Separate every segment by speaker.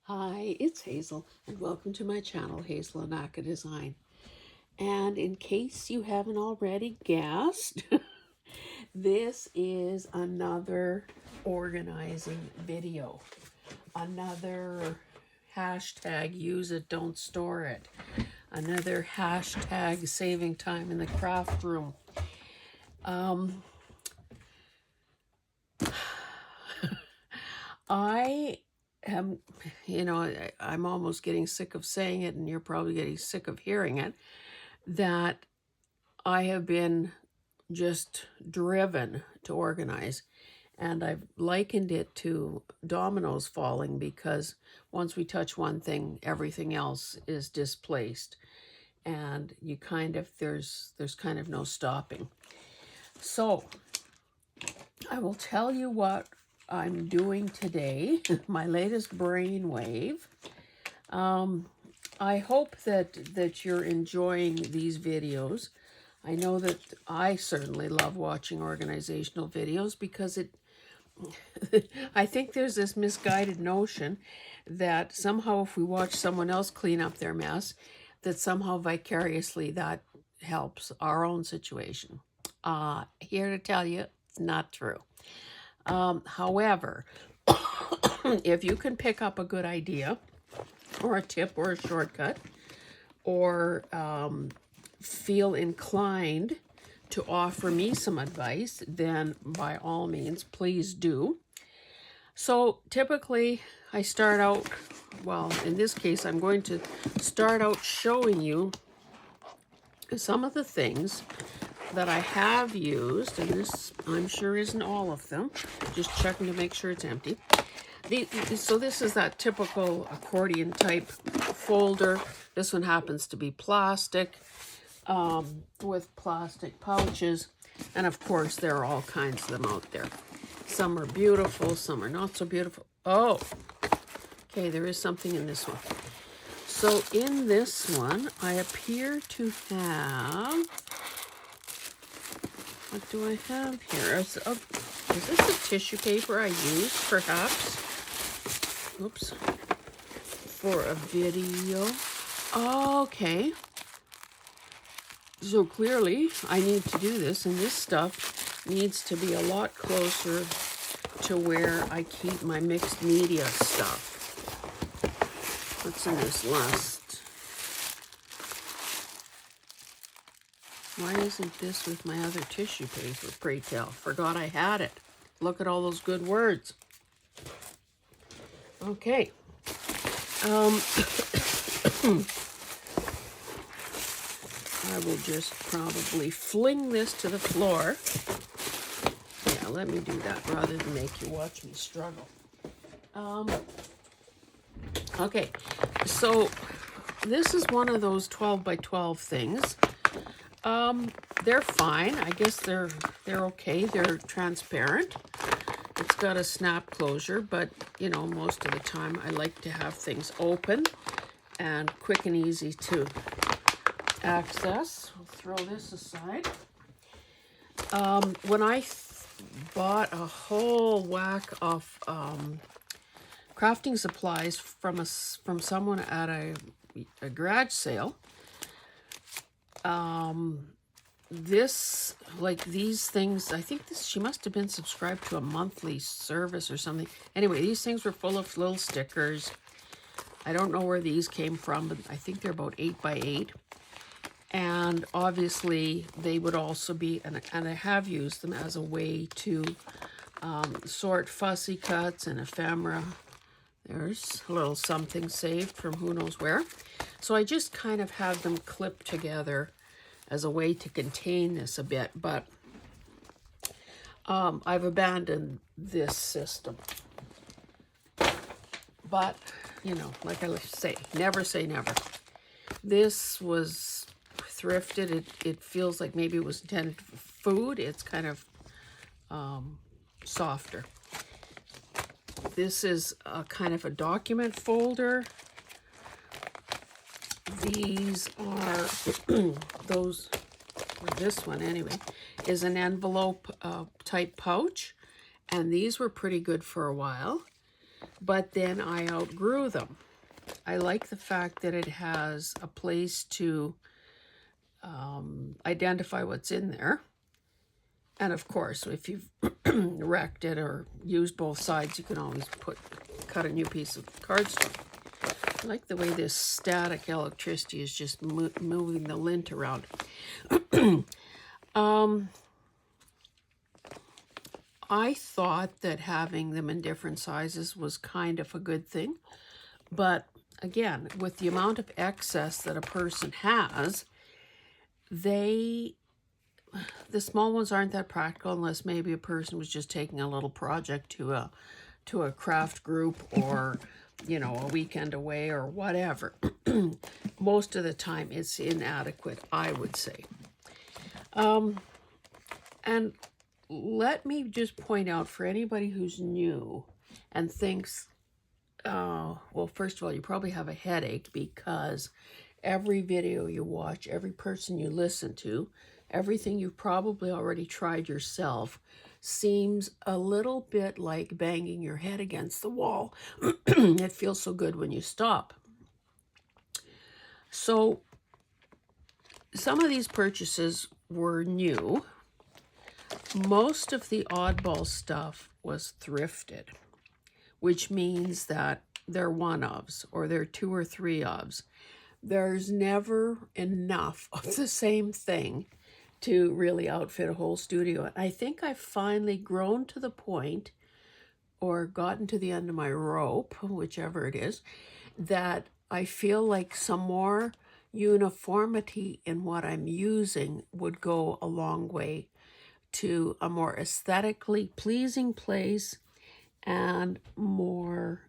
Speaker 1: Hi, it's Hazel, and welcome to my channel, Hazel and Aka Design. And in case you haven't already guessed, this is another organizing video. Another hashtag use it, don't store it. Another hashtag saving time in the craft room. I am, I'm almost getting sick of saying it, and you're probably getting sick of hearing it, that I have been just driven to organize. And I've likened it to dominoes falling, because once we touch one thing, everything else is displaced. And you kind of, there's kind of no stopping. So I will tell you what I'm doing today, my latest brainwave. I hope that you're enjoying these videos. I know that I certainly love watching organizational videos because I think there's this misguided notion that somehow if we watch someone else clean up their mess, that somehow vicariously that helps our own situation. Here to tell you, it's not true. However, if you can pick up a good idea or a tip or a shortcut, or feel inclined to offer me some advice, then by all means, please do. So typically I start out, well, in this case, I'm going to start out showing you some of the things that I have used, and this I'm sure isn't all of them, just checking to make sure it's empty. So this is that typical accordion type folder. This one happens to be plastic, with plastic pouches, and of course there are all kinds of them out there. Some are beautiful, some are not so beautiful. Oh, okay, there is something in this one. So in this one, I appear to have, what do I have here? Is this a tissue paper I used, perhaps? Oops. For a video. Okay. So clearly, I need to do this, and this stuff needs to be a lot closer to where I keep my mixed media stuff. What's in this list? Why isn't this with my other tissue paper, pray tell? Forgot I had it. Look at all those good words. Okay. I will just probably fling this to the floor. Yeah, let me do that rather than make you watch me struggle. Okay, so this is one of those 12 by 12 things. They're fine. I guess they're okay. They're transparent. It's got a snap closure, but you know, most of the time I like to have things open and quick and easy to access. We'll throw this aside. When I bought a whole whack of crafting supplies from someone at a garage sale, these things, I think she must have been subscribed to a monthly service or something. Anyway, these things were full of little stickers. I don't know where these came from, but I think they're about 8 by 8. And obviously they would also be, and I have used them as a way to sort fussy cuts and ephemera. There's a little something saved from who knows where. So I just kind of have them clipped together as a way to contain this a bit, but I've abandoned this system. But, you know, like I say never. This was thrifted. It feels like maybe it was intended for food. It's kind of softer. This is a kind of a document folder. These are those, or this one anyway, is an envelope type pouch, and these were pretty good for a while. but then I outgrew them. I like the fact that it has a place to identify what's in there. And of course, if you've wrecked it or used both sides, you can always cut a new piece of cardstock. I like the way this static electricity is just moving the lint around. I thought that having them in different sizes was kind of a good thing. But again, with the amount of excess that a person has, the small ones aren't that practical unless maybe a person was just taking a little project to a craft group or, you know, a weekend away or whatever. Most of the time it's inadequate, I would say. And let me just point out for anybody who's new and thinks, well, first of all, you probably have a headache because every video you watch, every person you listen to, everything you've probably already tried yourself seems a little bit like banging your head against the wall. It feels so good when you stop. So some of these purchases were new. Most of the oddball stuff was thrifted, which means that they're one-ofs or they're 2 or 3 ofs. There's never enough of the same thing to really outfit a whole studio. I think I've finally grown to the point or gotten to the end of my rope, whichever it is, that I feel like some more uniformity in what I'm using would go a long way to a more aesthetically pleasing place and more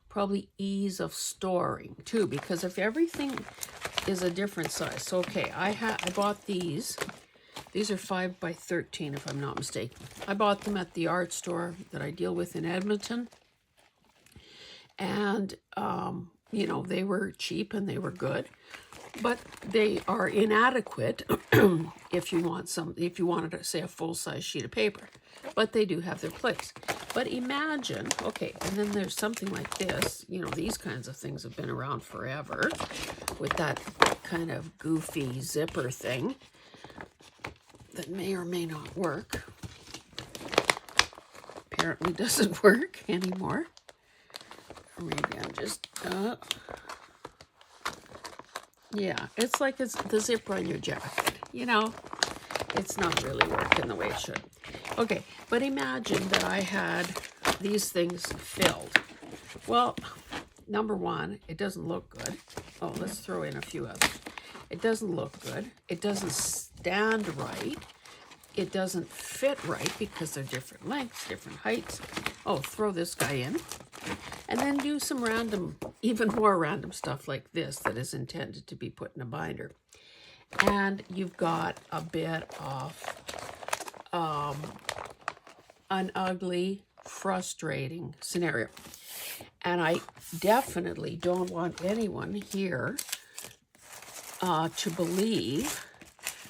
Speaker 1: probably ease of storing too, because if everything is a different size. So okay, I bought these. These are 5 by 13 if I'm not mistaken. I bought them at the art store that I deal with in Edmonton. And you know, they were cheap and they were good, but they are inadequate if you wanted to say a full-size sheet of paper, but they do have their place. But imagine, okay, and then there's something like this, you know, these kinds of things have been around forever with that kind of goofy zipper thing that may or may not work. Apparently doesn't work anymore. Or maybe I'm just, yeah, it's like it's the zipper on your jacket, you know, it's not really working the way it should. Okay, but imagine that I had these things filled. Well, number one, it doesn't look good. Oh, let's throw in a few others. It doesn't look good. It doesn't stand right. It doesn't fit right because they're different lengths, different heights. Oh, throw this guy in. And then do some random, even more random stuff like this that is intended to be put in a binder. And you've got a bit of an ugly, frustrating scenario. And I definitely don't want anyone here to believe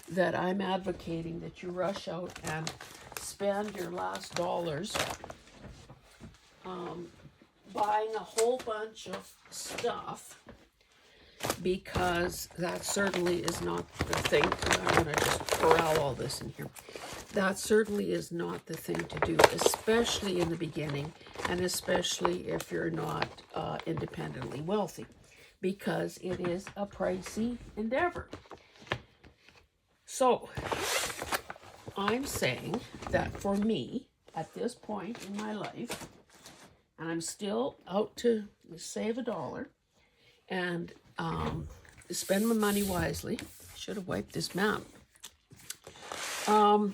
Speaker 1: that I'm advocating that you rush out and spend your last dollars buying a whole bunch of stuff, because that certainly is not the thing. I'm going to just corral all this in here. That certainly is not the thing to do, especially in the beginning, and especially if you're not independently wealthy, because it is a pricey endeavor. So I'm saying that for me, at this point in my life, and I'm still out to save $1 and spend my money wisely. Should have wiped this mount. But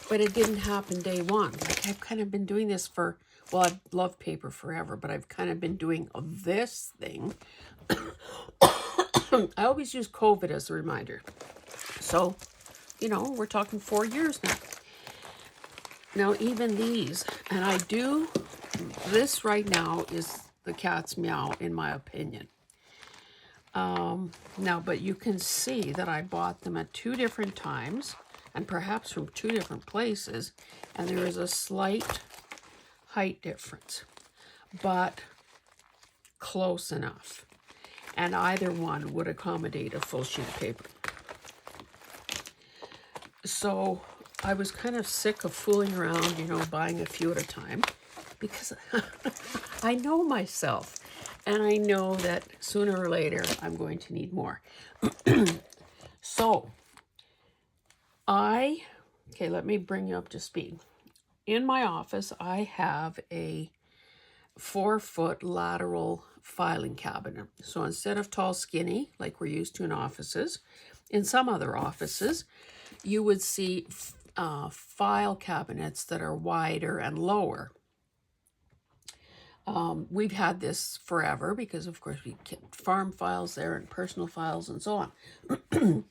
Speaker 1: it didn't happen day one. Like, I've kind of been doing this for, well, I've loved paper forever, but I've kind of been doing this thing. I always use COVID as a reminder. So, you know, we're talking 4 years now. Now, even these, and I do, this right now is the cat's meow, in my opinion. Now, but you can see that I bought them at 2 different times, and perhaps from 2 different places, and there is a slight height difference, but close enough. And either one would accommodate a full sheet of paper. So I was kind of sick of fooling around, you know, buying a few at a time, because I know myself, and I know that sooner or later I'm going to need more. So okay, let me bring you up to speed. In my office, I have a 4-foot lateral filing cabinet. So instead of tall, skinny, like we're used to in offices, in some other offices, you would see file cabinets that are wider and lower. We've had this forever because, of course, we kept farm files there and personal files and so on.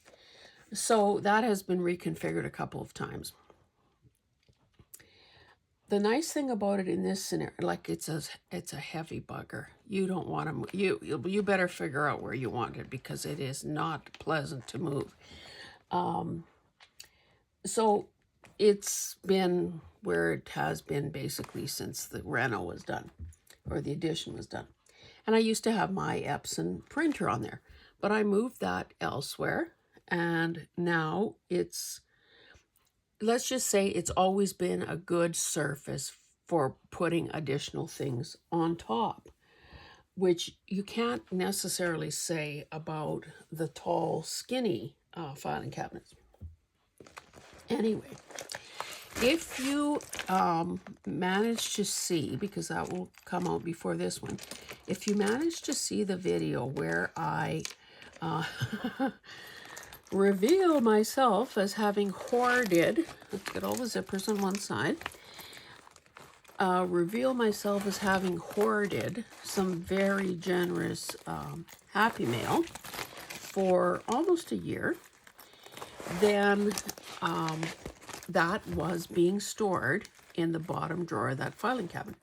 Speaker 1: So that has been reconfigured a couple of times. The nice thing about it in this scenario, like it's a heavy bugger. You don't want to, you better figure out where you want it, because it is not pleasant to move. So it's been where it has been basically since the reno was done, or the addition was done. And I used to have my Epson printer on there, but I moved that elsewhere, and now it's, let's just say it's always been a good surface for putting additional things on top, which you can't necessarily say about the tall, skinny filing cabinets. Anyway, if you manage to see, because that will come out before this one, if you manage to see the video where I reveal myself as having hoarded, let's get all the zippers on one side, reveal myself as having hoarded some very generous Happy Mail for almost a year, then that was being stored in the bottom drawer of that filing cabinet.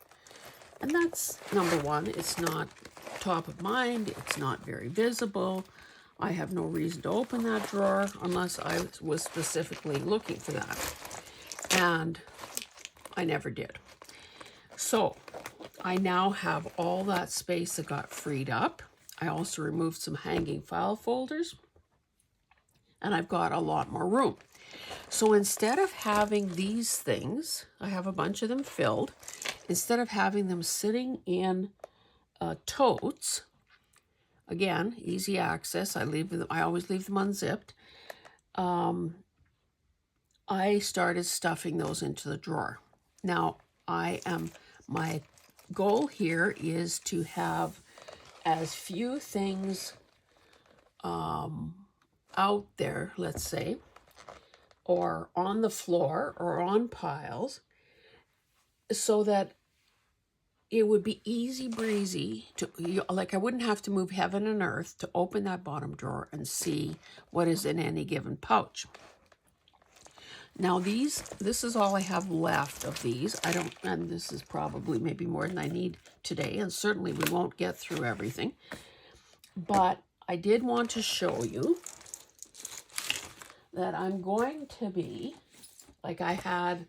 Speaker 1: And that's number one, it's not top of mind, it's not very visible. I have no reason to open that drawer unless I was specifically looking for that. And I never did. So I now have all that space that got freed up. I also removed some hanging file folders, and I've got a lot more room. So instead of having these things, I have a bunch of them filled. Instead of having them sitting in totes, again, easy access, I always leave them unzipped. I started stuffing those into the drawer. Now, my goal here is to have as few things out there, let's say, or on the floor or on piles, so that it would be easy breezy to, like, I wouldn't have to move heaven and earth to open that bottom drawer and see what is in any given pouch. Now this is all I have left of these. And this is probably maybe more than I need today, and certainly we won't get through everything. But I did want to show you that I'm going to be, like I had,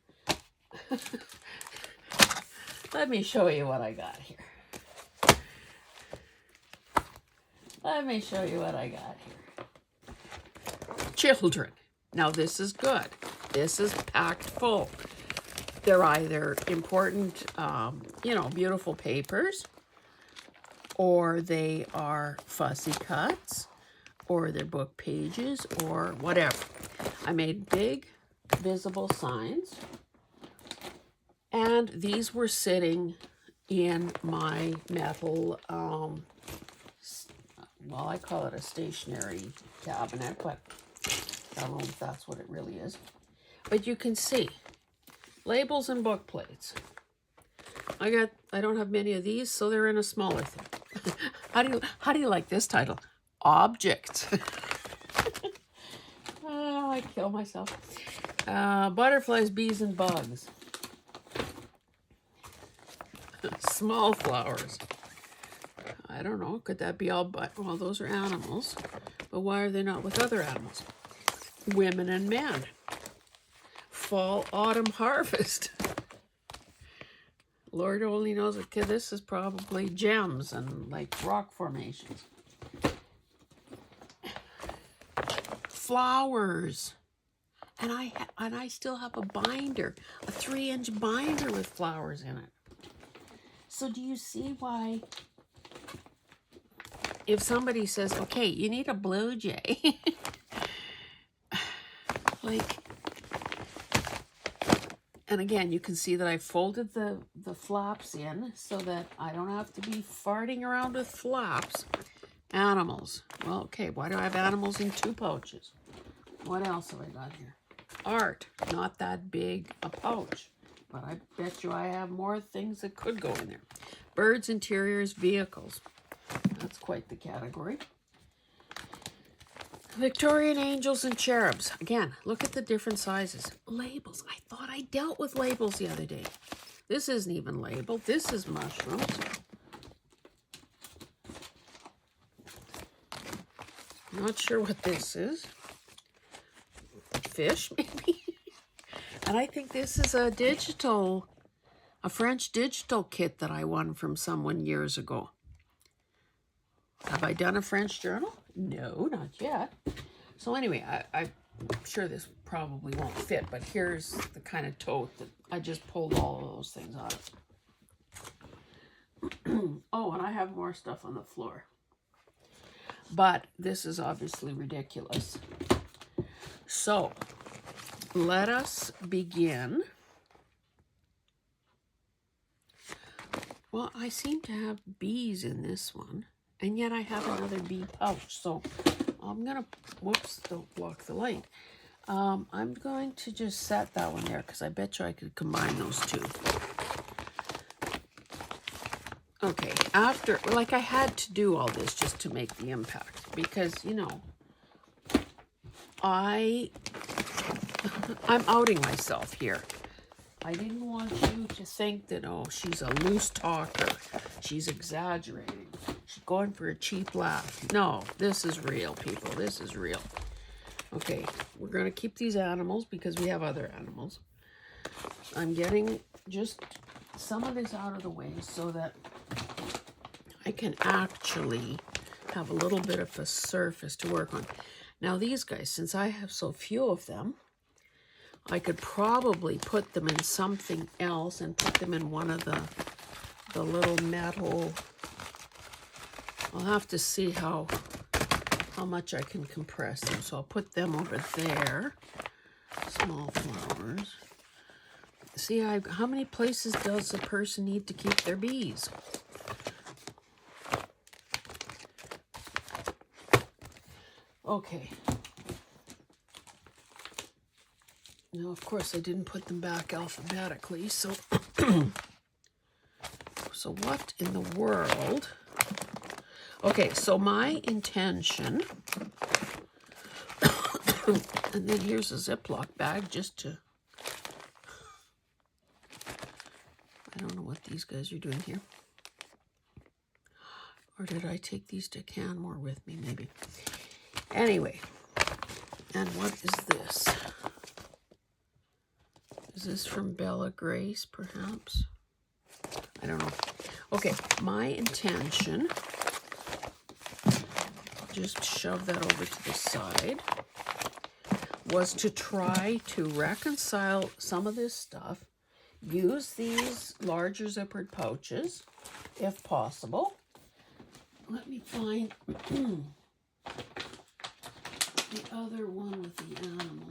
Speaker 1: let me show you what I got here. Let me show you what I got here. Children. Now this is good. This is packed full. They're either important, beautiful papers, or they are fussy cuts, or they're book pages, or whatever. I made big, visible signs, and these were sitting in my metal, well, I call it a stationery cabinet, but I don't know if that's what it really is. But you can see labels and book plates. I don't have many of these, so they're in a smaller thing. How do you like this title? Objects. Oh, I kill myself. Butterflies, bees, and bugs. Small flowers. I don't know. Could that be all? Well, those are animals. But why are they not with other animals? Women and men. Fall, autumn, harvest. Lord only knows, okay, this is probably gems and like rock formations. Flowers. And I still have a binder, a 3-inch binder with flowers in it. So do you see why if somebody says, okay, you need a blue jay, like, and again, you can see that I folded the flaps in so that I don't have to be farting around with flaps. Animals. Well, okay, why do I have animals in 2 pouches? What else have I got here? Art. Not that big a pouch, but I bet you I have more things that could go in there. Birds, interiors, vehicles. That's quite the category. Victorian angels and cherubs. Again, look at the different sizes. Labels. I thought I dealt with labels the other day. This isn't even labeled. This is mushrooms. Not sure what this is. Fish, maybe? And I think this is a French digital kit that I won from someone years ago. Have I done a French journal? No, not yet. So anyway, I'm sure this probably won't fit, but here's the kind of tote that I just pulled all of those things out of. Oh, and I have more stuff on the floor. But this is obviously ridiculous. So, let us begin. Well, I seem to have bees in this one, and yet I have another bee pouch. So, I'm going to, whoops, don't block the light. I'm going to just set that one there because I bet you I could combine those two. Okay, after, like I had to do all this just to make the impact because, you know, I'm outing myself here. I didn't want you to think that, oh, she's a loose talker. She's exaggerating. She's going for a cheap laugh. No, this is real, people. This is real. Okay, we're going to keep these animals because we have other animals. I'm getting just some of this out of the way so that I can actually have a little bit of a surface to work on. Now these guys, since I have so few of them, I could probably put them in something else and put them in one of the little metal. I'll have to see how much I can compress them. So I'll put them over there. Small flowers. See, how many places does a person need to keep their bees? Okay. Now, of course, I didn't put them back alphabetically, so so what in the world? Okay, so my intention, and then here's a Ziploc bag just to, I don't know what these guys are doing here. Or did I take these to Canmore with me, maybe? Anyway, and what is this? Is this from Bella Grace, perhaps? I don't know. Okay, my intention, just shove that over to the side, was to try to reconcile some of this stuff, use these larger zippered pouches, if possible. Let me find the other one with the animal.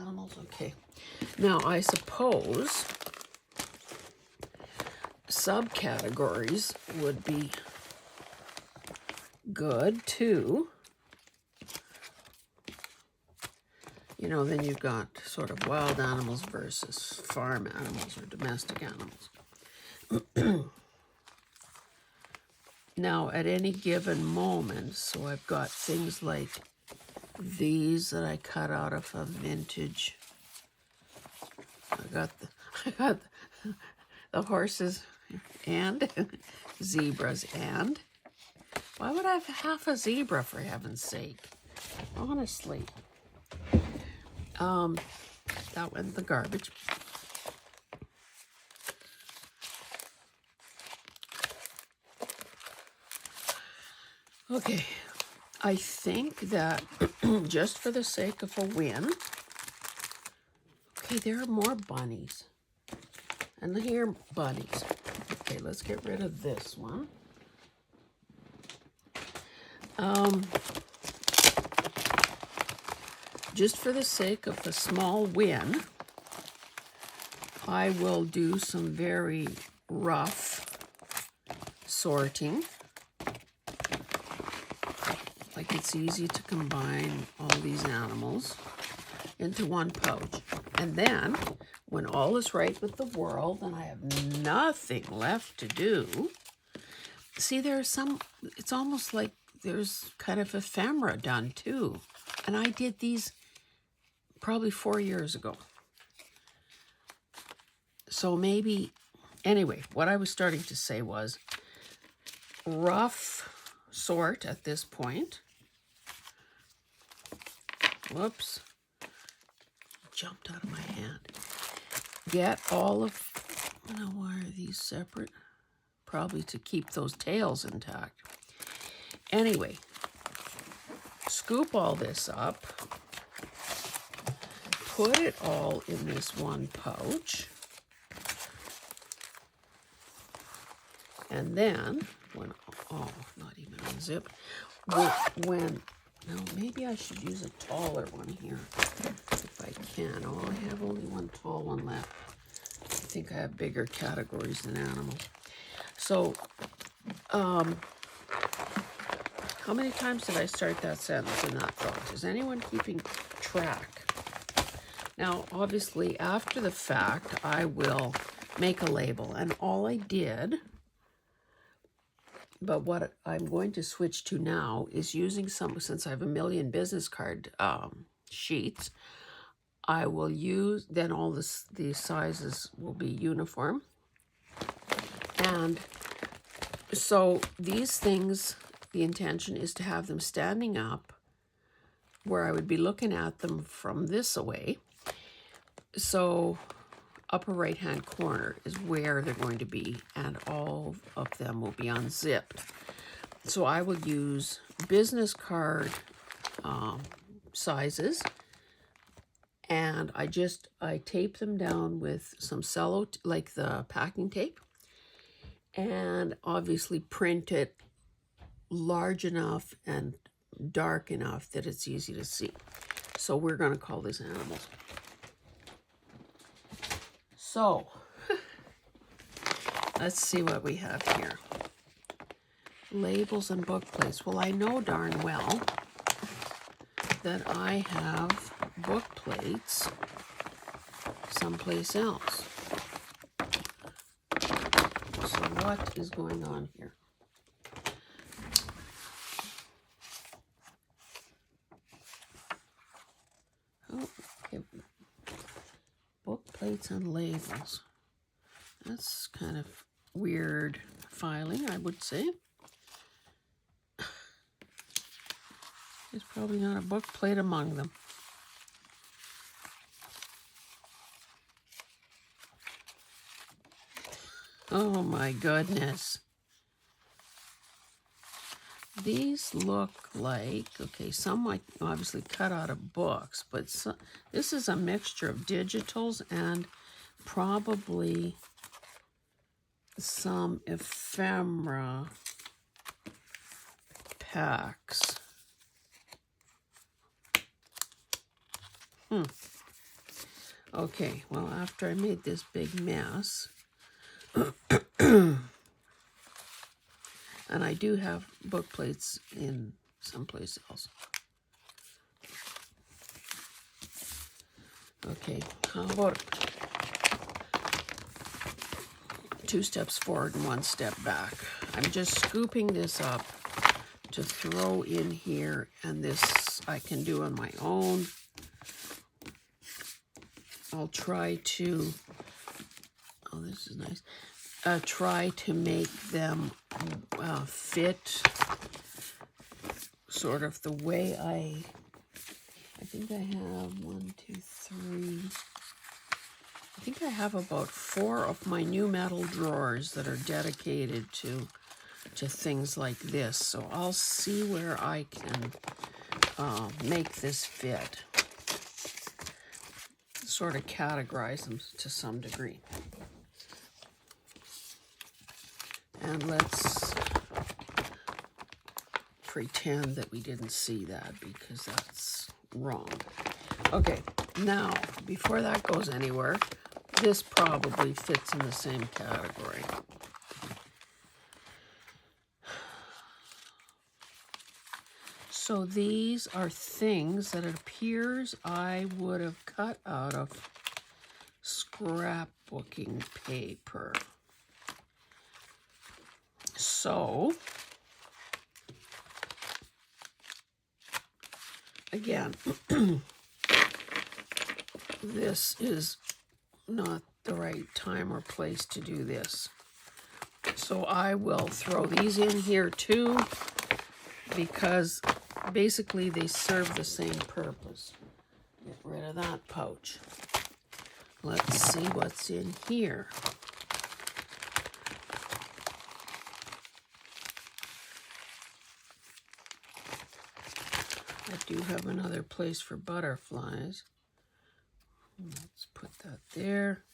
Speaker 1: Animals, okay. Now, I suppose subcategories would be good too. You know, then you've got sort of wild animals versus farm animals or domestic animals. Now, at any given moment, so I've got things like these that I cut out of a vintage. I got the horses and zebras, and why would I have half a zebra, for heaven's sake? Honestly. That went in the garbage. Okay, I think that just for the sake of a win, okay, there are more bunnies. And here are bunnies. Okay, let's get rid of this one. Just for the sake of a small win, I will do some very rough sorting. Like it's easy to combine all these animals into one pouch. And then, when all is right with the world and I have nothing left to do, see, there's some, it's almost like there's kind of ephemera done too. And I did these probably 4 years ago. So maybe, anyway, what I was starting to say was rough sort at this point. Whoops. Jumped out of my hand. Get all of, now why are these separate? Probably to keep those tails intact. Anyway, scoop all this up. Put it all in this one pouch. And then, when, oh, not even unzip. When, now maybe I should use a taller one here, if I can. Oh, I have only one tall one left. I think I have bigger categories than animals. So, how many times did I start that sentence in that thought? Is anyone keeping track? Now, obviously, after the fact, I will make a label. And all I did, but what I'm going to switch to now is using some, since I have a million business card sheets, I will use, then all this, these sizes will be uniform. And so these things, the intention is to have them standing up where I would be looking at them from this away. So upper right hand corner is where they're going to be, and all of them will be unzipped. So I will use business card sizes, and I tape them down with some cello, like the packing tape, and obviously print it large enough and dark enough that it's easy to see. So we're going to call these animals. So, let's see what we have here. Labels and book plates. Well, I know darn well that I have book plates someplace else. So what is going on here? Oh, okay. Book plates and labels. That's kind of weird filing, I would say. There's probably not a book plate among them. Oh my goodness. These look like, okay, some like obviously cut out of books, but this is a mixture of digitals and probably some ephemera packs. Okay, well, after I made this big mess, and I do have book plates in someplace else. Okay, how about 2 steps forward and 1 step back? I'm just scooping this up to throw in here, and this I can do on my own. I'll try to, oh, this is nice. Try to make them fit sort of the way I think think I have 1, 2, 3. I think I have about 4 of my new metal drawers that are dedicated to things like this. So I'll see where I can make this fit. Sort of categorize them to some degree. And let's pretend that we didn't see that because that's wrong. Okay, now, before that goes anywhere, this probably fits in the same category. So these are things that it appears I would have cut out of scrapbooking paper. So, again, this is not the right time or place to do this. So I will throw these in here too, because basically they serve the same purpose. Get rid of that pouch. Let's see what's in here. I do have another place for butterflies. Let's put that there.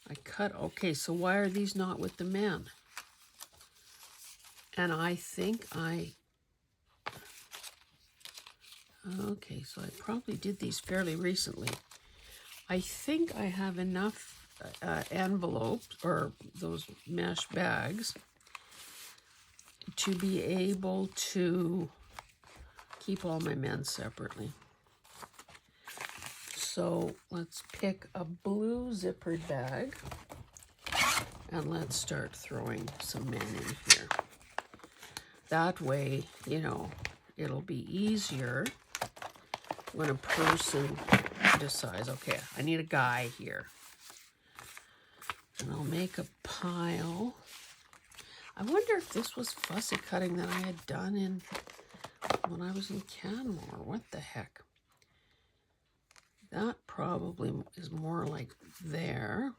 Speaker 1: I cut, okay, so why are these not with the men? And I think okay, so I probably did these fairly recently. I think I have enough envelopes, or those mesh bags, to be able to keep all my men separately. So let's pick a blue zippered bag and let's start throwing some men in here. That way, you know, it'll be easier when a person decides, okay, I need a guy here. And I'll make a pile. I wonder if this was fussy cutting that I had done when I was in Canmore. What the heck? That probably is more like there.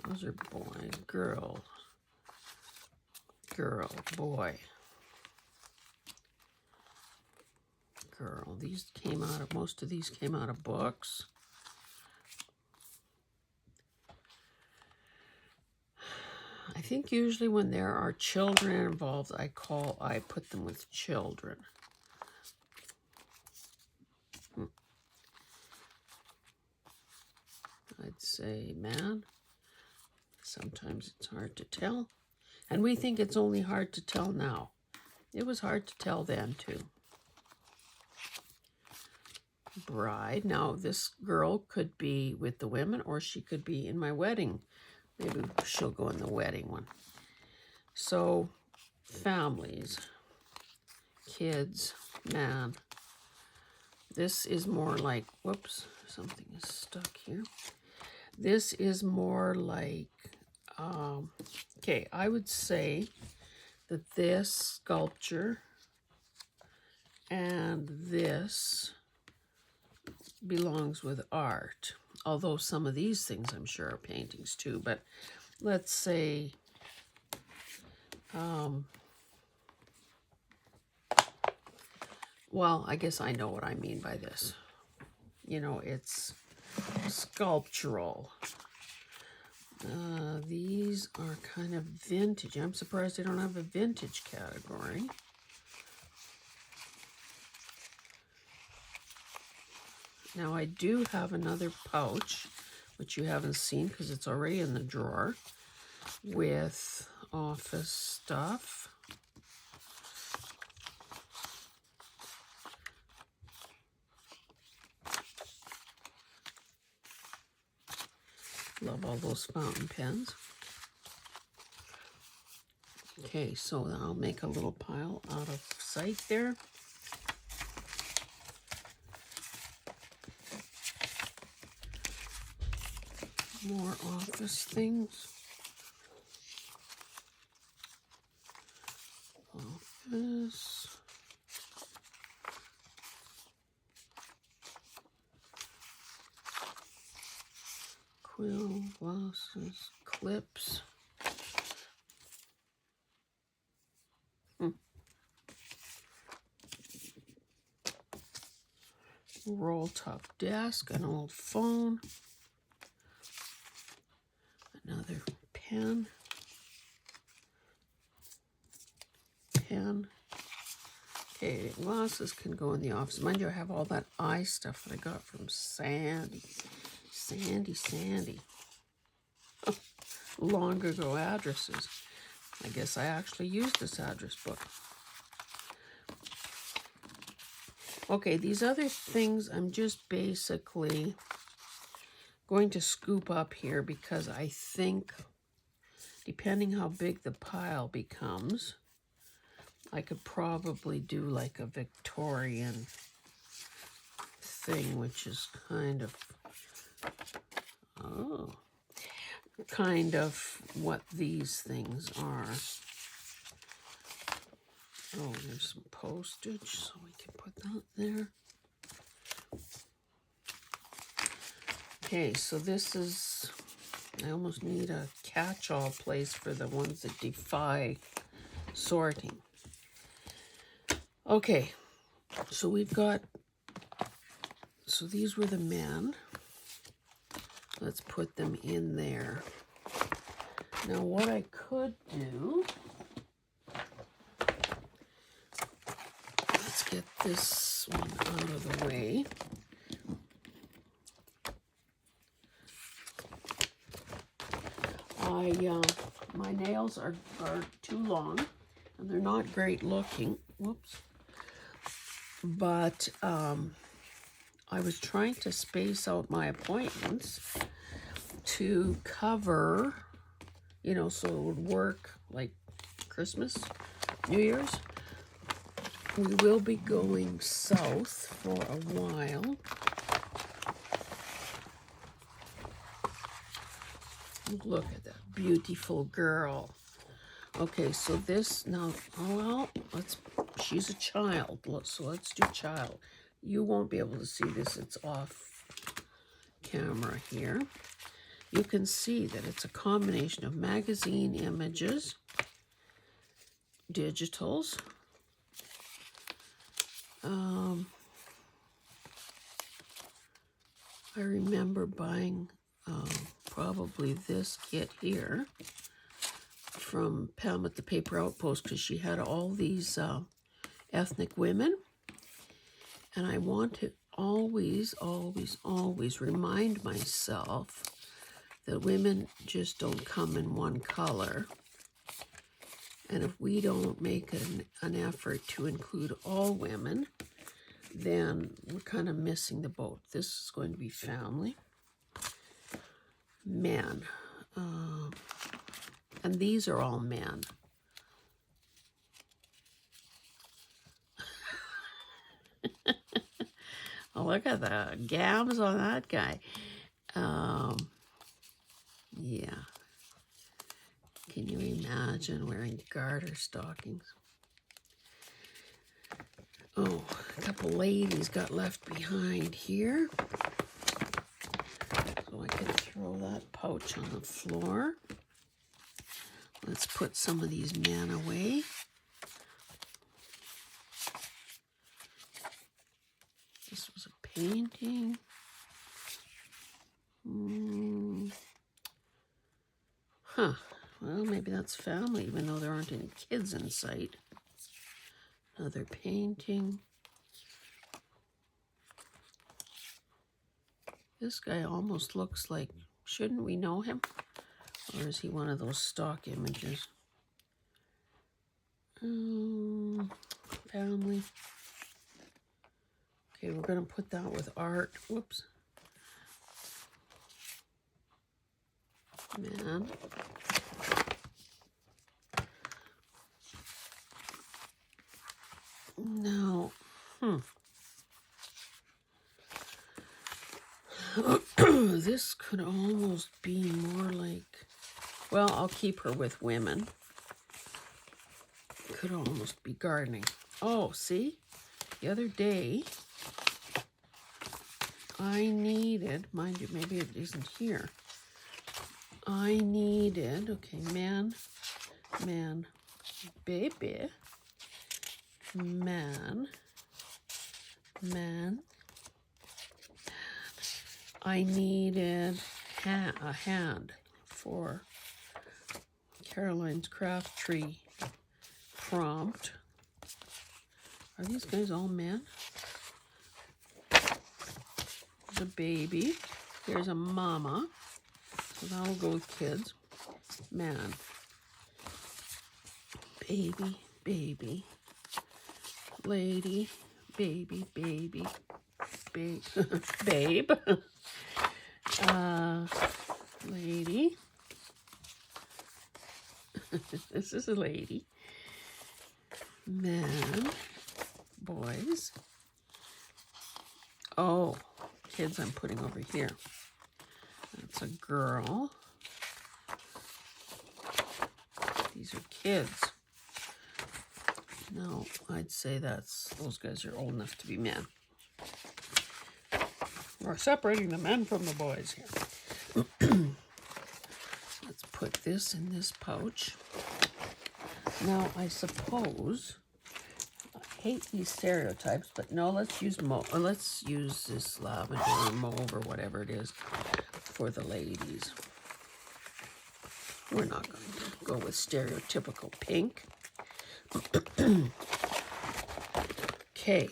Speaker 1: Those are boy, girl, boy, girl. These came out of, most of these came out of books. I think usually when there are children involved, I put them with children. I'd say man. Sometimes it's hard to tell. And we think it's only hard to tell now. It was hard to tell then too. Bride. Now this girl could be with the women or she could be in my wedding. Maybe she'll go in the wedding one. So families, kids, man. This is more like, whoops, something is stuck here. This is more like, okay, I would say that this sculpture and this belongs with art. Although some of these things I'm sure are paintings too, but let's say, well, I guess I know what I mean by this. You know, it's sculptural. These are kind of vintage. I'm surprised I don't have a vintage category. Now I do have another pouch, which you haven't seen because it's already in the drawer, with office stuff. Love all those fountain pens. Okay, so I'll make a little pile out of sight there. More office things. Office. quill, glasses, clips. Roll top desk, an old phone, another pen, Okay, glasses can go in the office. Mind you, I have all that eye stuff that I got from Sandy. Long ago addresses. I guess I actually used this address book. Okay, these other things I'm just basically going to scoop up here because I think, depending how big the pile becomes, I could probably do like a Victorian thing, which is kind of, kind of what these things are. Oh, there's some postage, so we can put that there. Okay, so this is, I almost need a catch-all place for the ones that defy sorting. Okay, so we've got, so these were the men. Let's put them in there. Now what I could do, let's get this one out of the way. My nails are too long and they're not great looking. Whoops. But I was trying to space out my appointments to cover, you know, so it would work like Christmas, New Year's. We will be going south for a while. Look at that beautiful girl. Okay, so this now, oh, well, she's a child, so let's do child. You won't be able to see this, it's off camera here. You can see that it's a combination of magazine images, digitals, I remember buying probably this kit here from Pam at the Paper Outpost because she had all these ethnic women. And I want to always remind myself that women just don't come in one color. And if we don't make an effort to include all women, then we're kind of missing the boat. This is going to be family. Men. And these are all men. Oh, look at the gams on that guy. Yeah. Can you imagine wearing garter stockings? Oh, a couple ladies got left behind here. So I can throw that pouch on the floor. Let's put some of these men away. This was a painting. Huh. Well, maybe that's family, even though there aren't any kids in sight. Another painting. This guy almost looks like, shouldn't we know him? Or is he one of those stock images? Family. Okay, we're going to put that with art. Whoops. Man. Now, this could almost be more like, well, I'll keep her with women. Could almost be gardening. Oh, see? The other day, I needed, mind you, maybe it isn't here. I needed, okay, man, baby, man. I needed a hand for Caroline's Craft Tree prompt. Are these guys all men? There's a baby. Here's a mama. So that'll go with kids. Man. Baby, baby. Lady, baby, baby. Babe. Babe. Lady. This is a lady. Man. Boys. Oh, kids I'm putting over here. That's a girl. These are kids. No, I'd say those guys are old enough to be men. We're separating the men from the boys here. Let's put this in this pouch. Now, I suppose, I hate these stereotypes, but no, let's use this lavender or mauve or whatever it is for the ladies. We're not going to go with stereotypical pink. Okay.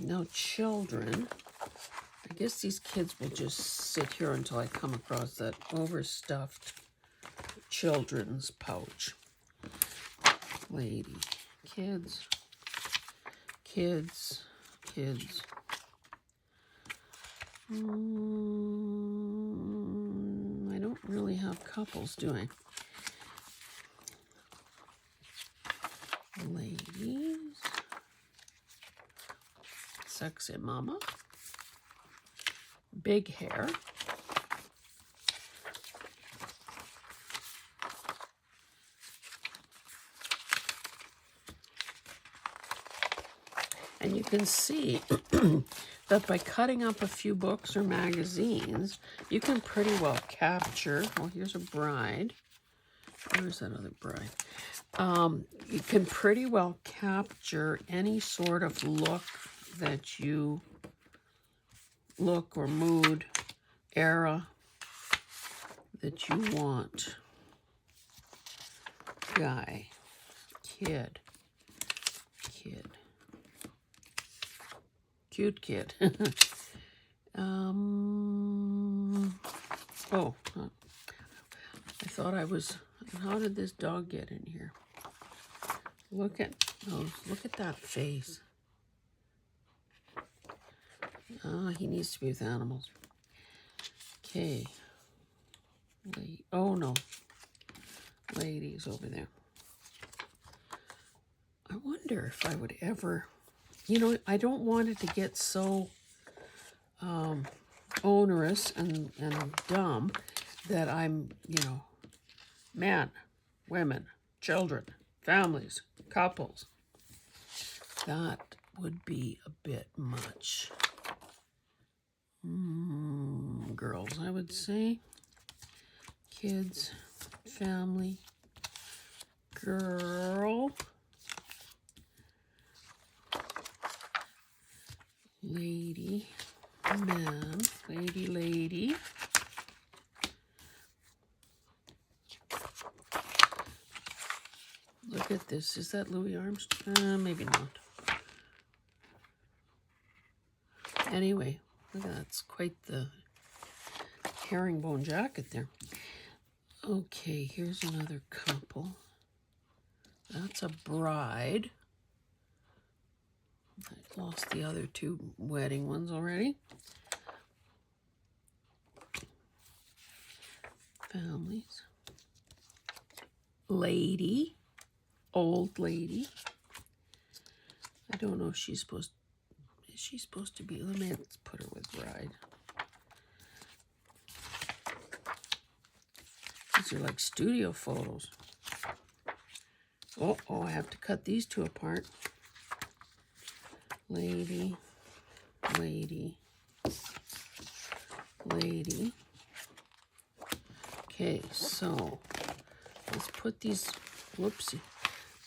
Speaker 1: Now, children. I guess these kids will just sit here until I come across that overstuffed children's pouch. Lady. Kids. Kids. Kids. I don't really have couples, do I? Ladies. Sexy mama. Big hair. And you can see that by cutting up a few books or magazines, you can pretty well capture, well, here's a bride. Where's that other bride? You can pretty well capture any sort of look that you, or mood, era that you want. Guy, kid, cute kid. Oh, I thought I was, how did this dog get in here? Look at that face. He needs to be with animals. Okay. Oh no. Ladies over there. I wonder if I would ever, I don't want it to get so onerous and dumb that I'm, men, women, children, families, couples. That would be a bit much. Girls, I would say. Kids, family, girl, lady, man, lady. Look at this. Is that Louis Armstrong? Maybe not. Anyway, look at that. It's quite the herringbone jacket there. Okay, here's another couple. That's a bride. I lost the other two wedding ones already. Families. Lady. Old lady. I don't know if she's supposed, is she supposed to be, let's put her with bride. These are like studio photos. Oh, I have to cut these two apart. lady, lady, lady. Okay, so let's put these, whoopsie,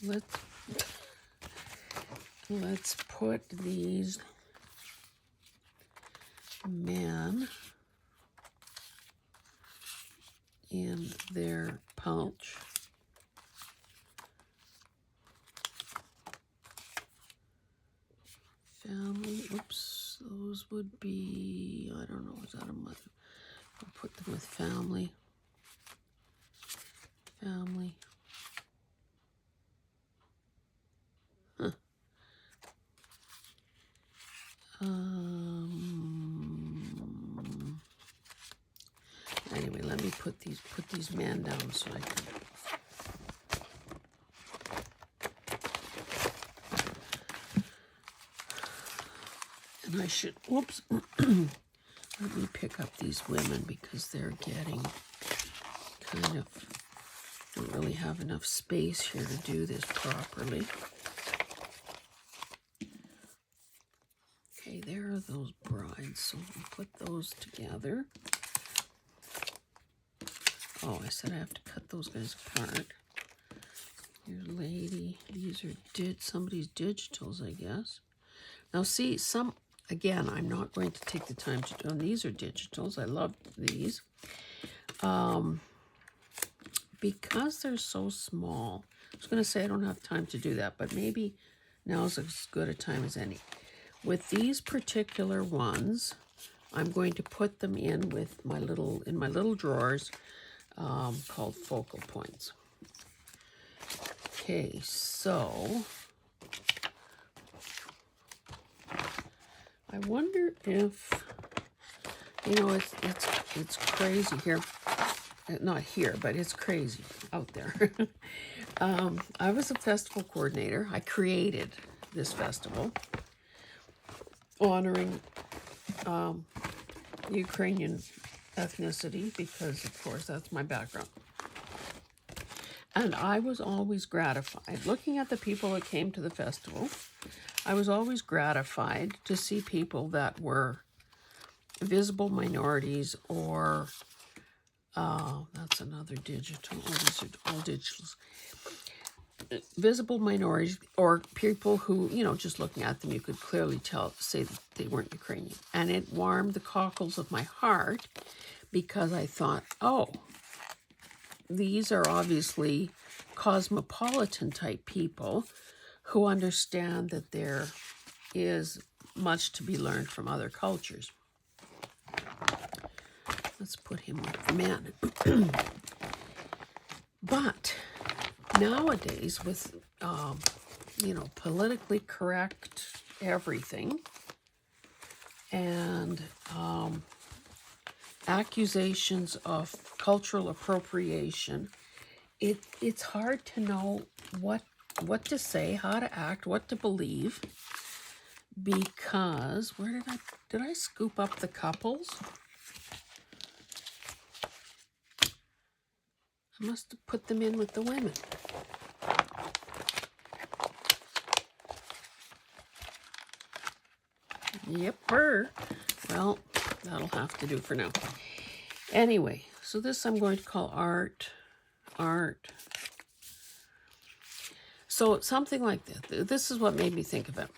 Speaker 1: let's put these men in their pouch. Family, oops, those would be, I don't know, is that a mother? I'll put them with family. Family. Huh. Anyway, let me put these men down so I can. And I should, whoops, let me pick up these women because they're getting kind of, don't really have enough space here to do this properly. Okay, there are those brides, so we'll put those together. Oh, I said I have to cut those guys apart. Here's lady, these are somebody's digitals, I guess. Now see, again, I'm not going to take the time to do them. These are digitals. I love these. Because they're so small, I was going to say I don't have time to do that, but maybe now's as good a time as any. With these particular ones, I'm going to put them in with my little drawers called focal points. Okay, so I wonder if, you know, it's crazy here. Not here, but it's crazy out there. I was a festival coordinator. I created this festival honoring Ukrainian ethnicity because, of course, that's my background. And I was always gratified. Looking at the people that came to the festival, I was always gratified to see people that were visible minorities or, that's another digital, oh, these are all digitals. Visible minorities or people who, you know, just looking at them, you could clearly say that they weren't Ukrainian. And it warmed the cockles of my heart because I thought, oh, these are obviously cosmopolitan type people who understand that there is much to be learned from other cultures. Let's put him with the men. But nowadays with, you know, politically correct everything and accusations of cultural appropriation, it's hard to know what to say, how to act, what to believe, because where did I scoop up the couples? I must have put them in with the women. Yep. Well, that'll have to do for now. Anyway, so this I'm going to call art. So something like this. This is what made me think of it.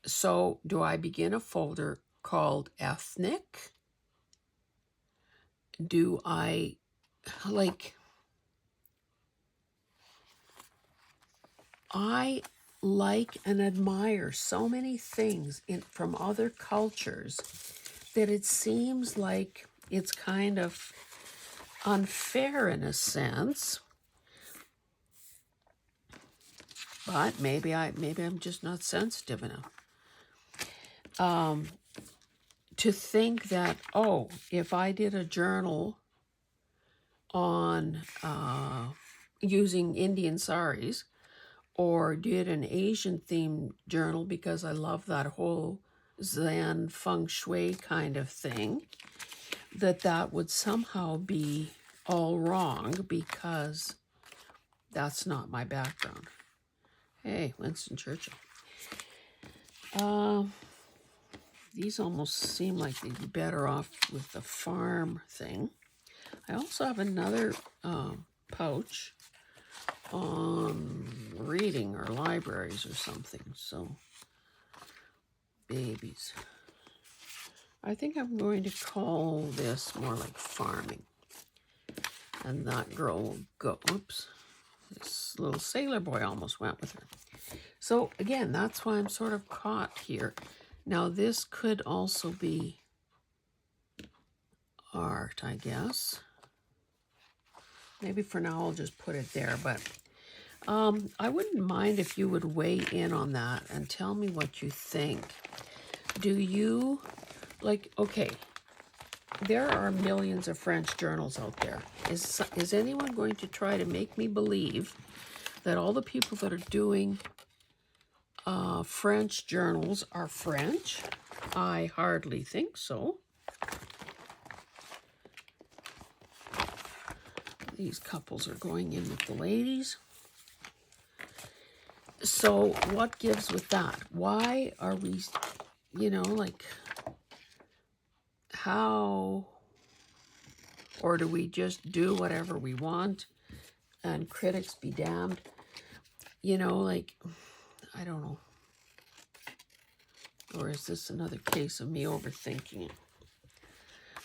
Speaker 1: So do I begin a folder called ethnic? Do I I like and admire so many things from other cultures that it seems like it's kind of unfair in a sense. But maybe I'm just not sensitive enough. To think that, oh, if I did a journal on using Indian saris, or did an Asian themed journal because I love that whole Zen feng shui kind of thing, that would somehow be all wrong because that's not my background. Hey, Winston Churchill. These almost seem like they'd be better off with the farm thing. I also have another pouch on reading or libraries or something. So, babies. I think I'm going to call this more like farming. And that girl will go, oops, this little sailor boy almost went with her. So again, that's why I'm sort of caught here. Now this could also be art, I guess. Maybe for now I'll just put it there, but I wouldn't mind if you would weigh in on that and tell me what you think. Do you, like, okay, there are millions of French journals out there. Is anyone going to try to make me believe that all the people that are doing French journals are French? I hardly think so. These couples are going in with the ladies. So what gives with that? Why are we, you know, like, how, or do we just do whatever we want and critics be damned? You know, like, I don't know. Or is this another case of me overthinking it?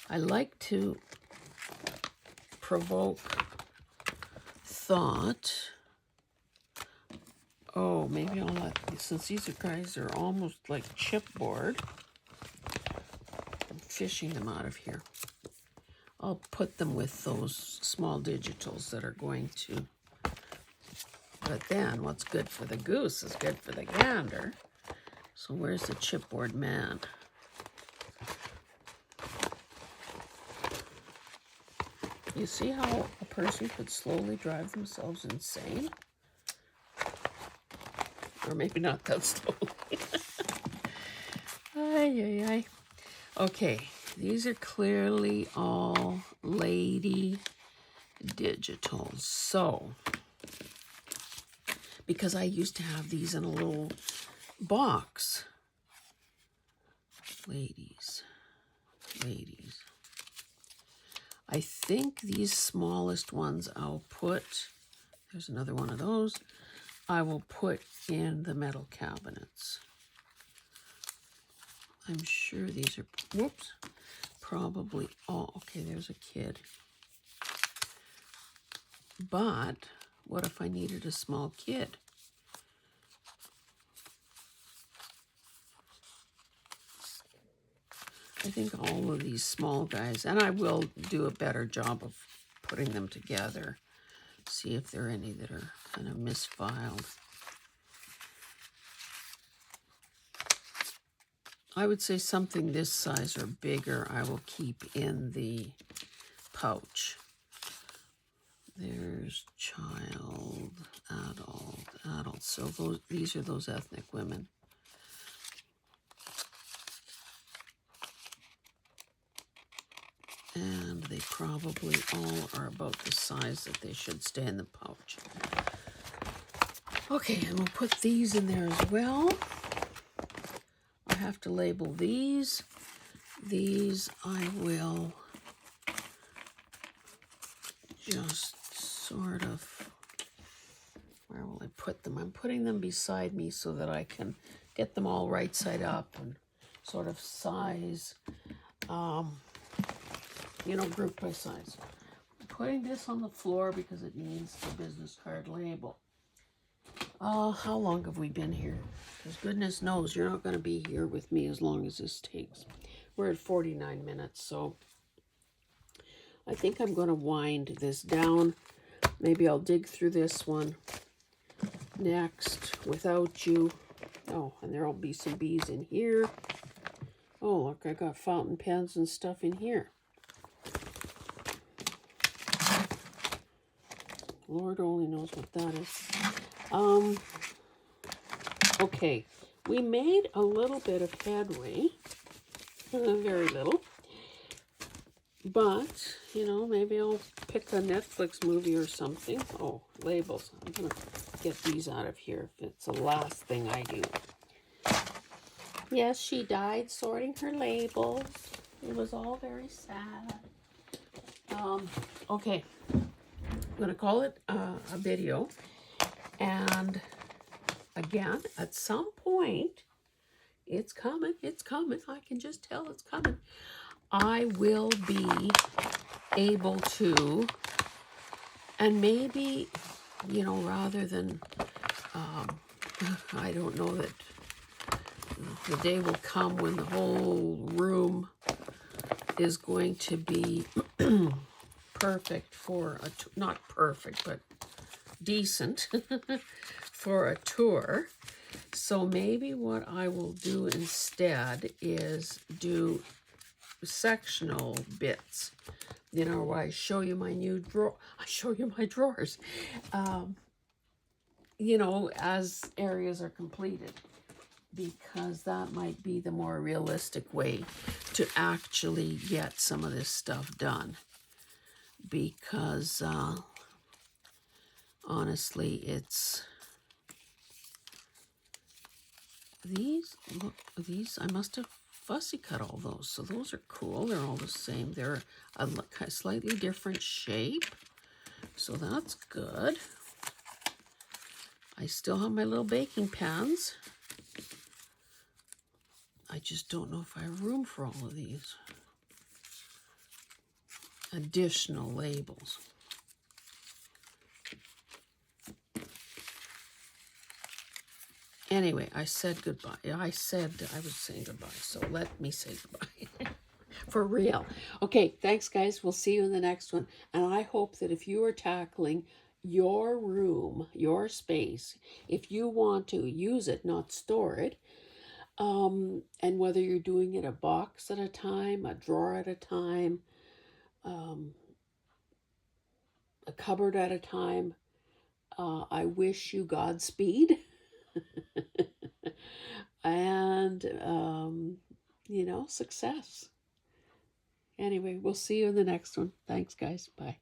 Speaker 1: I like to provoke thought. Oh, maybe I'll let, since these guys are almost like chipboard, I'm fishing them out of here. I'll put them with those small digitals that are going to, but then what's good for the goose is good for the gander. So where's the chipboard man? You see how a person could slowly drive themselves insane? Or maybe not that slowly. Ay, ay, ay. Okay, these are clearly all lady digitals. So, because I used to have these in a little box. Ladies. I think these smallest ones I'll put, there's another one of those, I will put in the metal cabinets. I'm sure these are, whoops, probably all, okay, there's a kid. But what if I needed a small kid? I think all of these small guys, and I will do a better job of putting them together. See if there are any that are kind of misfiled. I would say something this size or bigger I will keep in the pouch. There's child, adult. So these are those ethnic women. And they probably all are about the size that they should stay in the pouch. Okay, and we'll put these in there as well. I have to label these. These I will just sort of, where will I put them? I'm putting them beside me so that I can get them all right side up and sort of size, you know, group by size. I'm putting this on the floor because it needs the business card label. How long have we been here? Because goodness knows you're not going to be here with me as long as this takes. We're at 49 minutes, so I think I'm going to wind this down. Maybe I'll dig through this one next without you. Oh, and there'll be some bees in here. Oh, look, I got fountain pens and stuff in here. Lord only knows what that is. Okay, we made a little bit of headway, very little, but, you know, maybe I'll pick a Netflix movie or something. Oh, labels. I'm going to get these out of here if it's the last thing I do. Yes, she died sorting her labels. It was all very sad. Okay, I'm gonna call it a video. And again, at some point, it's coming. It's coming. I can just tell it's coming. I will be able to, and maybe, you know, rather than, I don't know that the day will come when the whole room is going to be perfect for a, not perfect, but decent for a tour. So maybe what I will do instead is do sectional bits, you know, where I show you my new drawer. I show you my drawers, you know, as areas are completed, because that might be the more realistic way to actually get some of this stuff done. Because honestly, it's these, look, these, I must have fussy cut all those. So those are cool. They're all the same. They're a slightly different shape. So that's good. I still have my little baking pans. I just don't know if I have room for all of these additional labels. Anyway, I said goodbye. I said I was saying goodbye, so let me say goodbye. For real. Okay, thanks, guys. We'll see you in the next one. And I hope that if you are tackling your room, your space, if you want to use it, not store it, and whether you're doing it a box at a time, a drawer at a time, a cupboard at a time, I wish you Godspeed. And, you know, success. Anyway, we'll see you in the next one. Thanks, guys. Bye.